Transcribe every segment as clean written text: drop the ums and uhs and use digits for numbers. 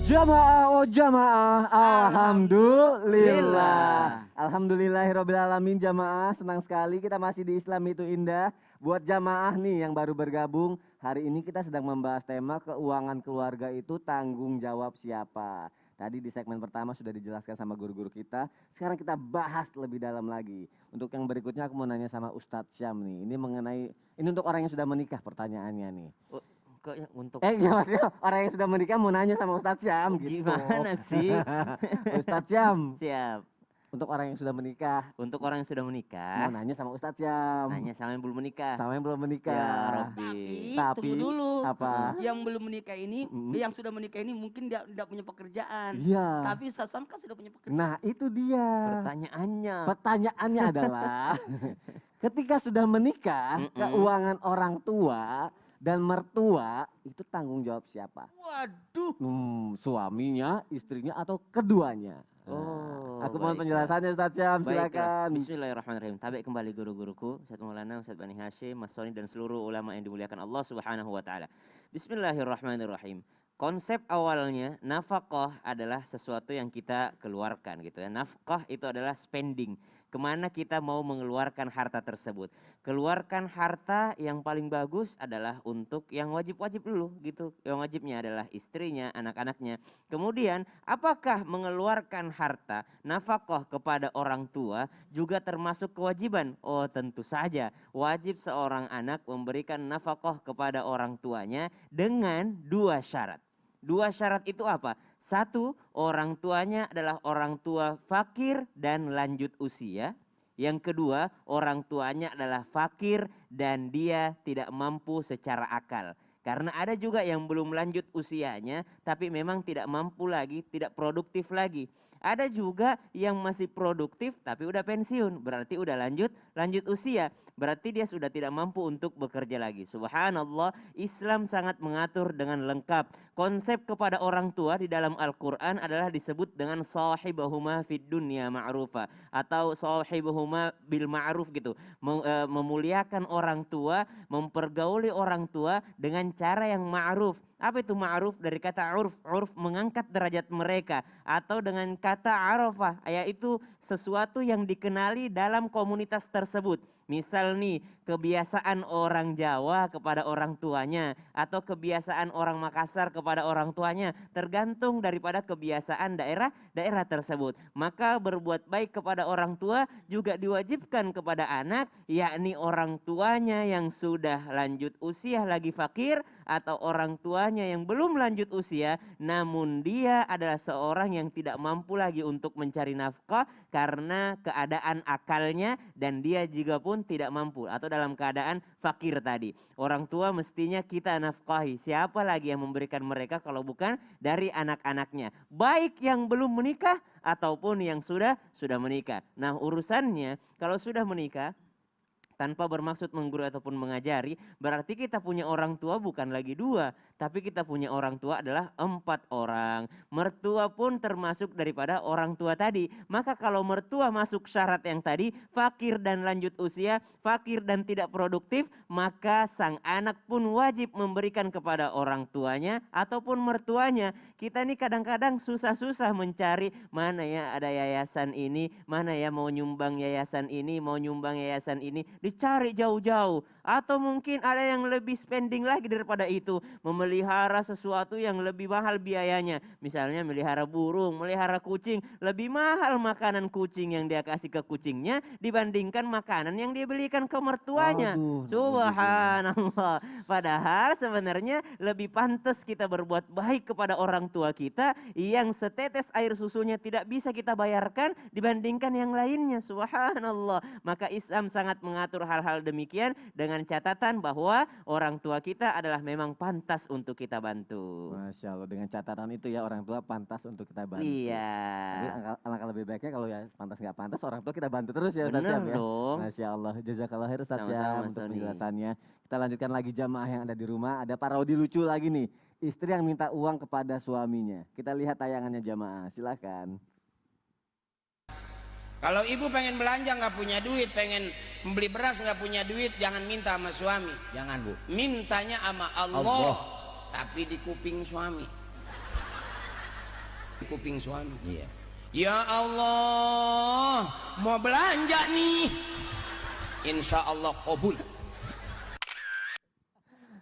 Jamaah, oh jamaah, alhamdulillah. Alhamdulillahirabbil alamin jamaah, senang sekali kita masih di Islam itu indah. Buat jamaah nih yang baru bergabung, hari ini kita sedang membahas tema keuangan keluarga itu tanggung jawab siapa. Tadi di segmen pertama sudah dijelaskan sama guru-guru kita, sekarang kita bahas lebih dalam lagi. Untuk yang berikutnya aku mau nanya sama Ustadz Syam nih, ini untuk orang yang sudah menikah pertanyaannya nih. Untuk Ya maksudnya orang yang sudah menikah mau nanya sama Ustadz Syam gitu. gimana sih? Ustadz Syam. Siap. Untuk orang yang sudah menikah. Untuk orang yang sudah Mau menikah, nanya sama Ustadz Syam. nanya sama yang belum menikah. Sama yang belum menikah. Ya Rabbi. Tapi tunggu dulu. apa? Yang belum menikah ini, yang sudah menikah ini mungkin tidak punya pekerjaan. Iya. Tapi Sasam kan sudah punya pekerjaan. Nah itu dia. Pertanyaannya adalah ketika sudah menikah, keuangan orang tua dan mertua itu tanggung jawab siapa? Waduh. Suaminya, istrinya, atau keduanya? Oh, Aku mohon baiklah. penjelasannya Ustadz Syam, Baiklah. silakan. Bismillahirrahmanirrahim. Tabi kembali guru-guruku, Ustadz Maulana, Ustadz Bani Hashim, Mas Soni dan seluruh ulama yang dimuliakan Allah Subhanahu wa taala. Bismillahirrahmanirrahim. Konsep awalnya nafkah adalah sesuatu yang kita keluarkan gitu ya. Nafkah itu adalah spending. Kemana kita mau mengeluarkan harta tersebut. Keluarkan harta yang paling bagus adalah untuk yang wajib-wajib dulu gitu. Yang wajibnya adalah istrinya, anak-anaknya. Kemudian apakah mengeluarkan harta nafkah kepada orang tua juga termasuk kewajiban? Oh tentu saja. Wajib seorang anak memberikan nafkah kepada orang tuanya dengan dua syarat. Dua syarat itu apa? Satu, orang tuanya adalah orang tua fakir dan lanjut usia. Yang kedua, orang tuanya adalah fakir dan dia tidak mampu secara akal. Karena ada juga yang belum lanjut usianya tapi memang tidak mampu lagi, tidak produktif lagi. Ada juga yang masih produktif tapi udah pensiun, berarti udah lanjut usia. Berarti dia sudah tidak mampu untuk bekerja lagi. Subhanallah, Islam sangat mengatur dengan lengkap. Konsep kepada orang tua di dalam Al-Quran adalah disebut dengan sahibahuma fid dunya ma'rufa. Atau sahibahuma bil ma'ruf gitu. Memuliakan orang tua, mempergauli orang tua dengan cara yang ma'ruf. Apa itu ma'ruf? Dari kata urf. Urf mengangkat derajat mereka. Atau dengan kata arafah, yaitu sesuatu yang dikenali dalam komunitas tersebut. Misal nih, kebiasaan orang Jawa kepada orang tuanya atau kebiasaan orang Makassar kepada orang tuanya tergantung daripada kebiasaan daerah tersebut. Maka berbuat baik kepada orang tua juga diwajibkan kepada anak, yakni orang tuanya yang sudah lanjut usia lagi fakir atau orang tuanya yang belum lanjut usia namun dia adalah seorang yang tidak mampu lagi untuk mencari nafkah karena keadaan akalnya dan dia juga pun tidak mampu atau dalam keadaan fakir tadi. Orang tua mestinya kita nafkahi. Siapa lagi yang memberikan mereka kalau bukan dari anak-anaknya. Baik yang belum menikah ataupun yang sudah menikah. Nah urusannya kalau sudah menikah tanpa bermaksud menggurui ataupun mengajari, berarti kita punya orang tua bukan lagi dua, tapi kita punya orang tua adalah 4 orang. Mertua pun termasuk daripada orang tua tadi. Maka kalau mertua masuk syarat yang tadi, fakir dan lanjut usia, fakir dan tidak produktif, maka sang anak pun wajib memberikan kepada orang tuanya ataupun mertuanya. Kita nih kadang-kadang susah-susah mencari mana ya ada yayasan ini, mana ya mau nyumbang yayasan ini, mau nyumbang yayasan ini. Dicari jauh-jauh atau mungkin ada yang lebih spending lagi daripada itu, memelihara sesuatu yang lebih mahal biayanya, misalnya melihara burung, melihara kucing, lebih mahal makanan kucing yang dia kasih ke kucingnya dibandingkan makanan yang dia belikan ke mertuanya. Subhanallah, padahal sebenarnya lebih pantas kita berbuat baik kepada orang tua kita yang setetes air susunya tidak bisa kita bayarkan dibandingkan yang lainnya. Subhanallah, maka Islam sangat mengatur hal-hal demikian dengan catatan bahwa orang tua kita adalah memang pantas untuk kita bantu. Masya Allah, dengan catatan itu ya orang tua pantas untuk kita bantu. Iya. Tapi alangkah lebih baiknya kalau ya pantas nggak pantas orang tua kita bantu terus ya Ustadz Syam ya. Dong. Masya Allah, jazakallah khair Ustadz Sama-sama, Syam Mas untuk Soni. penjelasannya. Kita lanjutkan lagi jamaah yang ada di rumah. Ada parodi lucu lagi nih, istri yang minta uang kepada suaminya. Kita lihat tayangannya jamaah, silakan. Kalau ibu pengen belanja nggak punya duit, pengen membeli beras nggak punya duit, jangan minta sama suami. Jangan Bu. Mintanya sama Allah, Allah. tapi di kuping suami. kuping suami. Iya. Ya Allah, mau belanja nih. Insya Allah kabul.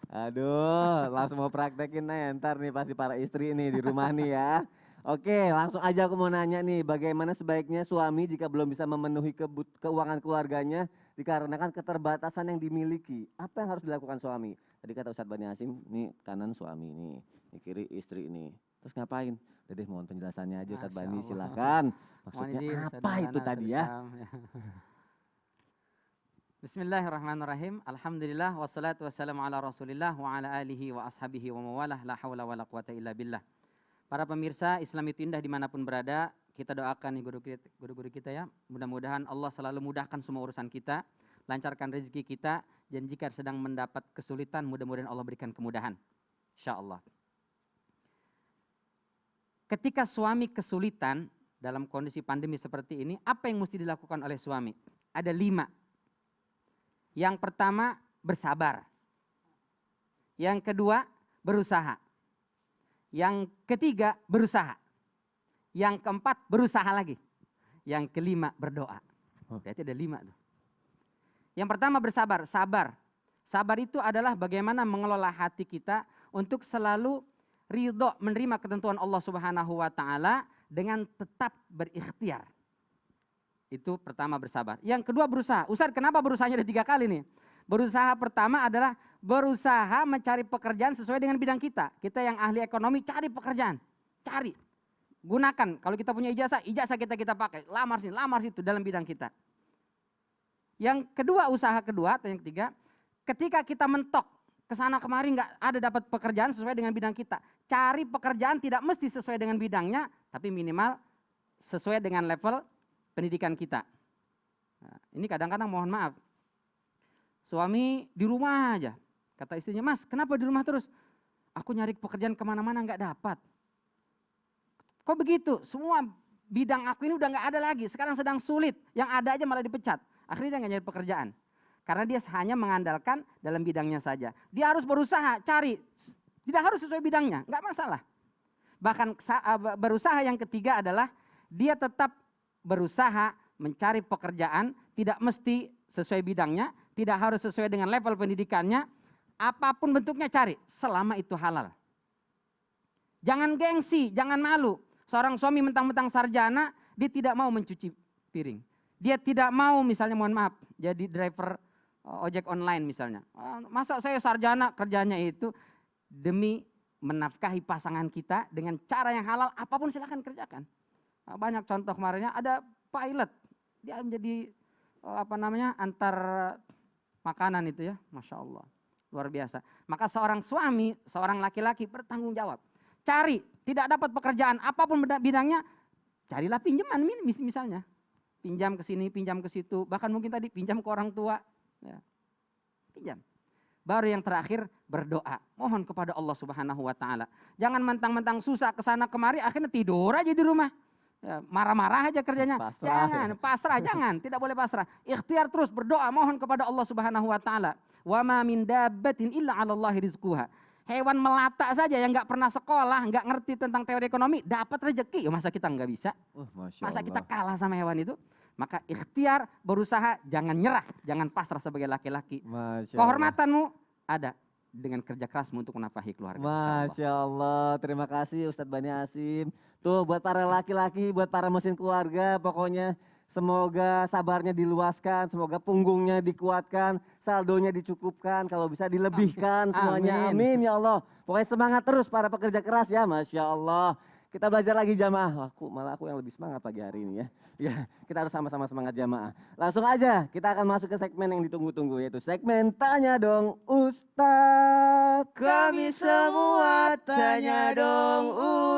Aduh, langsung mau praktekin ntar nih pasti para istri nih di rumah nih ya. Oke, langsung aja aku mau nanya nih, bagaimana sebaiknya suami jika belum bisa memenuhi keuangan keluarganya dikarenakan keterbatasan yang dimiliki. Apa yang harus dilakukan suami? Tadi kata Ustadz Bani Hasyim, nih kanan suami nih, di kiri istri nih. Terus ngapain? Udah deh mohon penjelasannya aja Ustadz Bani, silakan. Maksudnya apa itu tadi ya? Bismillahirrahmanirrahim. Alhamdulillah wassalatu wassalamu ala Rasulillah wa ala alihi wa ashabihi wa mawalah la haula wa la quwata illa billah. Para pemirsa Islam itu indah dimanapun berada, kita doakan nih guru-guru kita ya. Mudah-mudahan Allah selalu mudahkan semua urusan kita, lancarkan rezeki kita, dan jika sedang mendapat kesulitan mudah-mudahan Allah berikan kemudahan. Insyaallah. Ketika suami kesulitan dalam kondisi pandemi seperti ini, apa yang mesti dilakukan oleh suami? Ada 5. Yang pertama, bersabar. Yang kedua, berusaha. Yang ketiga, berusaha. Yang keempat, berusaha lagi. Yang kelima, berdoa. Berarti ada 5 tuh. Yang pertama, bersabar. Sabar. Sabar itu adalah bagaimana mengelola hati kita untuk selalu ridho menerima ketentuan Allah Subhanahu wa taala dengan tetap berikhtiar. Itu pertama, bersabar. Yang kedua, berusaha. Ustaz, kenapa berusahanya ada 3 kali nih? Berusaha pertama adalah berusaha mencari pekerjaan sesuai dengan bidang kita. Kita yang ahli ekonomi cari pekerjaan. Cari. Gunakan. Kalau kita punya ijazah kita pakai. Lamar sini, lamar situ dalam bidang kita. Yang kedua, usaha kedua atau yang ketiga, ketika kita mentok kesana kemari nggak ada dapat pekerjaan sesuai dengan bidang kita. Cari pekerjaan tidak mesti sesuai dengan bidangnya, tapi minimal sesuai dengan level pendidikan kita. Nah, ini kadang-kadang mohon maaf, suami di rumah aja, kata istrinya, mas kenapa di rumah terus? Aku nyari pekerjaan kemana-mana nggak dapat. Kok begitu? Semua bidang aku ini udah nggak ada lagi, sekarang sedang sulit, yang ada aja malah dipecat. Akhirnya dia nggak nyari pekerjaan. Karena dia hanya mengandalkan dalam bidangnya saja. Dia harus berusaha cari, tidak harus sesuai bidangnya, nggak masalah. Bahkan berusaha yang ketiga adalah dia tetap berusaha mencari pekerjaan, tidak mesti sesuai bidangnya, tidak harus sesuai dengan level pendidikannya, apapun bentuknya cari, selama itu halal. Jangan gengsi, jangan malu. Seorang suami mentang-mentang sarjana, dia tidak mau mencuci piring. Dia tidak mau misalnya mohon maaf, jadi driver ojek online misalnya. Masa saya sarjana kerjanya itu demi menafkahi pasangan kita dengan cara yang halal, apapun silahkan kerjakan. Banyak contoh kemarinnya ada pilot, dia menjadi antar makanan itu ya, Masya Allah, luar biasa. Maka seorang suami, seorang laki-laki bertanggung jawab. Cari, tidak dapat pekerjaan apapun bidangnya, carilah pinjaman misalnya. Pinjam ke sini, pinjam ke situ, bahkan mungkin tadi pinjam ke orang tua. Ya. Pinjam. Baru yang terakhir, berdoa. Mohon kepada Allah Subhanahu wa taala. Jangan mentang-mentang susah kesana kemari akhirnya tidur aja di rumah. Ya, marah-marah aja kerjanya. Pasrah. Jangan, pasrah, jangan, tidak boleh pasrah. Ikhtiar terus berdoa, mohon kepada Allah Subhanahu wa taala. Wa ma min dabbatin illa 'alallahi rizquha. Hewan melata saja yang nggak pernah sekolah, nggak ngerti tentang teori ekonomi, dapat rezeki. Ya, masa kita nggak bisa? Masa kita kalah sama hewan itu? Maka ikhtiar, berusaha, jangan nyerah, jangan pasrah sebagai laki-laki. Kehormatanmu ada dengan kerja kerasmu untuk menafkahi keluarga. Masya Allah, terima kasih Ustadz Bani Hasyim. Tuh buat para laki-laki, buat para mesin keluarga, pokoknya semoga sabarnya diluaskan, semoga punggungnya dikuatkan, saldonya dicukupkan, kalau bisa dilebihkan semuanya. Amin ya Allah. Pokoknya semangat terus para pekerja keras ya, Masya Allah. Kita belajar lagi jamaah. Malah aku yang lebih semangat pagi hari ini ya. Ya, kita harus sama-sama semangat jamaah. Langsung aja kita akan masuk ke segmen yang ditunggu-tunggu, yaitu segmen Tanya Dong Ustadz. Kami semua tanya dong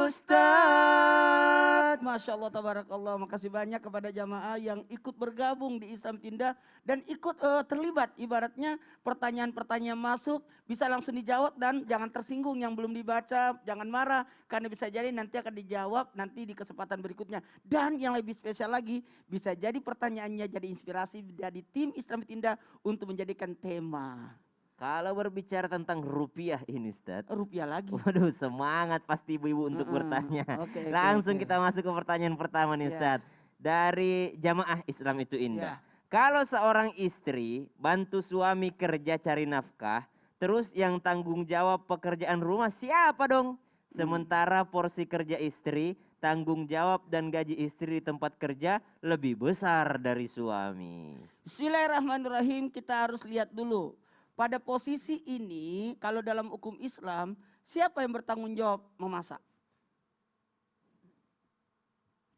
Ustadz. Masya Allah, tabarakallah. Makasih banyak kepada jamaah yang ikut bergabung di Islam Tindah dan ikut terlibat. Ibaratnya pertanyaan-pertanyaan masuk bisa langsung dijawab dan jangan tersinggung yang belum dibaca, jangan marah karena bisa jadi nanti akan dijawab nanti di kesempatan berikutnya. Dan yang lebih spesial lagi, bisa jadi pertanyaannya jadi inspirasi dari tim Islam Tindah untuk menjadikan tema. Kalau berbicara tentang rupiah ini Ustadz. Rupiah lagi. Waduh, semangat pasti ibu-ibu untuk bertanya. Oke, Langsung oke. kita masuk ke pertanyaan pertama nih Ya. Ustadz. Dari Jamaah Islam itu Indah. Ya. Kalau seorang istri bantu suami kerja cari nafkah, terus yang tanggung jawab pekerjaan rumah siapa dong? Sementara porsi kerja istri, tanggung jawab dan gaji istri di tempat kerja lebih besar dari suami. Bismillahirrahmanirrahim, kita harus lihat dulu. Pada posisi ini, kalau dalam hukum Islam, siapa yang bertanggung jawab memasak?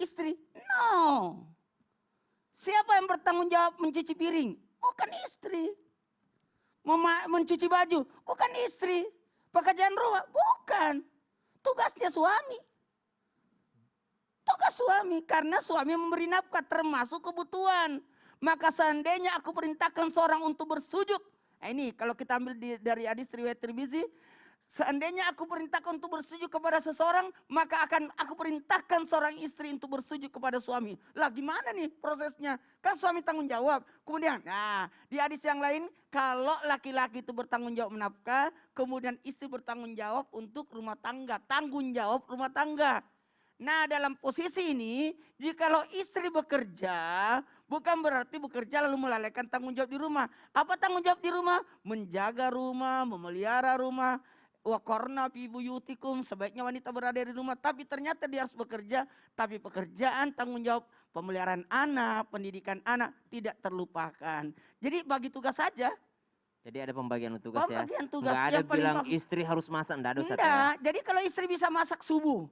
Istri? No. Siapa yang bertanggung jawab mencuci piring? Bukan istri. Mencuci baju? Bukan istri. Pekerjaan rumah? Bukan. Tugasnya suami. Tugas suami, karena suami memberi nafkah termasuk kebutuhan. Maka seandainya aku perintahkan seorang untuk bersujud. Nah ini kalau kita ambil dari hadis riwayat Tirmizi. Seandainya aku perintahkan untuk bersujud kepada seseorang, maka akan aku perintahkan seorang istri untuk bersujud kepada suami. Lah gimana nih prosesnya? Kan suami tanggung jawab. Kemudian, nah di hadis yang lain, kalau laki-laki itu bertanggung jawab menafkah, kemudian istri bertanggung jawab untuk rumah tangga. Tanggung jawab rumah tangga. Nah dalam posisi ini, jikalau istri bekerja, bukan berarti bekerja lalu melalaikan tanggung jawab di rumah. Apa tanggung jawab di rumah? Menjaga rumah, memelihara rumah. Wa qarna fi buyutikum, sebaiknya wanita berada di rumah, tapi ternyata dia harus bekerja, tapi pekerjaan tanggung jawab pemeliharaan anak, pendidikan anak tidak terlupakan. Jadi bagi tugas saja. Jadi ada pembagian tugas ya. Pembagian tugas Nggak ada yang paling bilang bagus. istri harus masak, enggak ada Ustadz ya. Enggak, jadi kalau istri bisa masak subuh,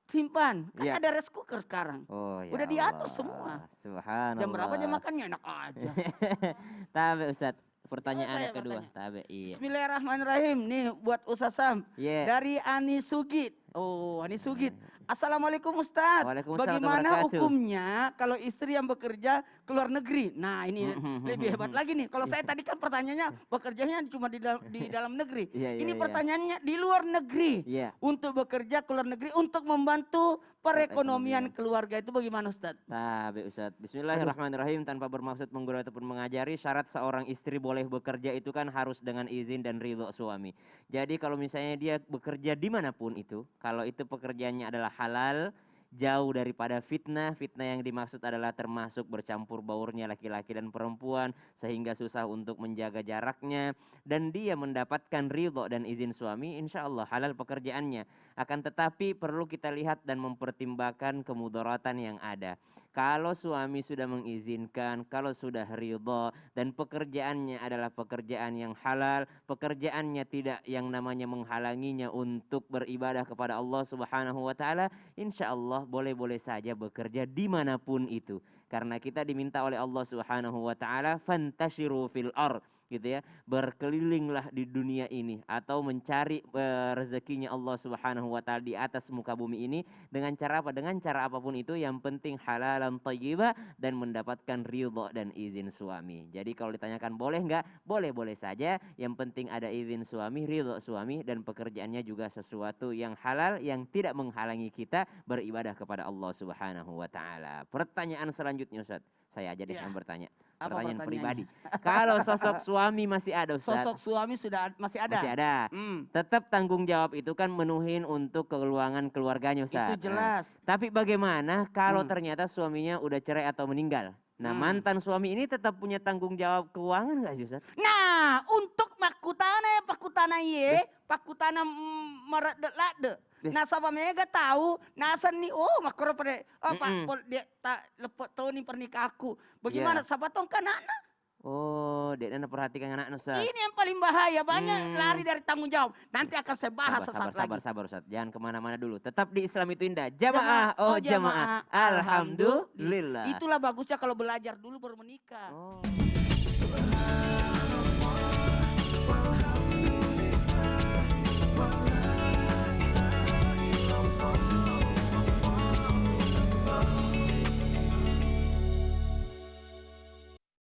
simpan, kan Iya. ada rice cooker sekarang. Oh, ya Udah diatur Allah. semua. Subhanallah. Jam berapa jam makannya enak aja. Tabe Ustadz. Pertanyaan saya yang kedua. bertanya. Tabe, iya. Bismillahirrahmanirrahim. Nih buat Ustaz Sam. Iya. Dari Ani Sugit. Oh, Ani Sugit. Assalamualaikum Ustadz. Waalaikumsalam Bagaimana wabarakatuh. hukumnya kalau istri yang bekerja ke luar negeri? Nah ini lebih hebat lagi nih. Kalau saya tadi kan pertanyaannya bekerjanya cuma di dalam negeri. Iya, Ini iya, pertanyaannya di luar negeri. Iya. Untuk bekerja ke luar negeri untuk membantu perekonomian keluarga itu bagaimana Ustadz? Tabe Ustadz. Bismillahirrahmanirrahim. Tanpa bermaksud menggurui ataupun mengajari, syarat seorang istri boleh bekerja itu kan harus dengan izin dan ridho suami. Jadi kalau misalnya dia bekerja dimanapun itu, kalau itu pekerjaannya adalah halal, jauh daripada fitnah. Fitnah yang dimaksud adalah termasuk bercampur baurnya laki-laki dan perempuan sehingga susah untuk menjaga jaraknya, dan dia mendapatkan ridho dan izin suami, insya Allah halal pekerjaannya. Akan tetapi perlu kita lihat dan mempertimbangkan kemudaratan yang ada. Kalau suami sudah mengizinkan, kalau sudah ridho dan pekerjaannya adalah pekerjaan yang halal, pekerjaannya tidak yang namanya menghalanginya untuk beribadah kepada Allah Subhanahu wa taala, insya Allah boleh-boleh saja bekerja dimanapun itu. Karena kita diminta oleh Allah Subhanahu wa taala, fantashiru fil ardh, gitu ya, berkelilinglah di dunia ini atau mencari rezekinya Allah Subhanahu wa taala di atas muka bumi ini dengan cara apa? Dengan cara apapun itu, yang penting halalan thayyibah dan mendapatkan ridho dan izin suami. Jadi kalau ditanyakan boleh enggak? Boleh-boleh saja, yang penting ada izin suami, ridho suami, dan pekerjaannya juga sesuatu yang halal yang tidak menghalangi kita beribadah kepada Allah Subhanahu wa taala. Pertanyaan selanjutnya Ustaz, saya aja deh Ya. yang bertanya. Apa Pertanyaan pertanyaannya? pribadi. Kalau sosok suami masih ada Ustaz. Sosok suami masih ada. Masih ada. Tetap tanggung jawab itu kan menuhin untuk keuangan keluarganya Ustaz. Itu jelas. Tapi bagaimana kalau ternyata suaminya udah cerai atau meninggal? Nah mantan suami ini tetap punya tanggung jawab keuangan gak sih Ustaz? Nah, untuk pakutana meredek. Nah, sama mega tahu, nasan nih, makro pada, pak, dia tak lepot tahu nih pernikahanku. Bagaimana, Iya. siapa tong kan anak? Oh, dia perhatikan anak Ustaz. Ini yang paling bahaya, banyak lari dari tanggung jawab. Nanti akan saya bahas sesaat lagi. Sabar Ustaz. Jangan kemana-mana dulu. Tetap di Islam itu indah. Jamaah, jamaah. Alhamdulillah. Alhamdulillah. Itulah bagusnya kalau belajar dulu baru menikah. Oh.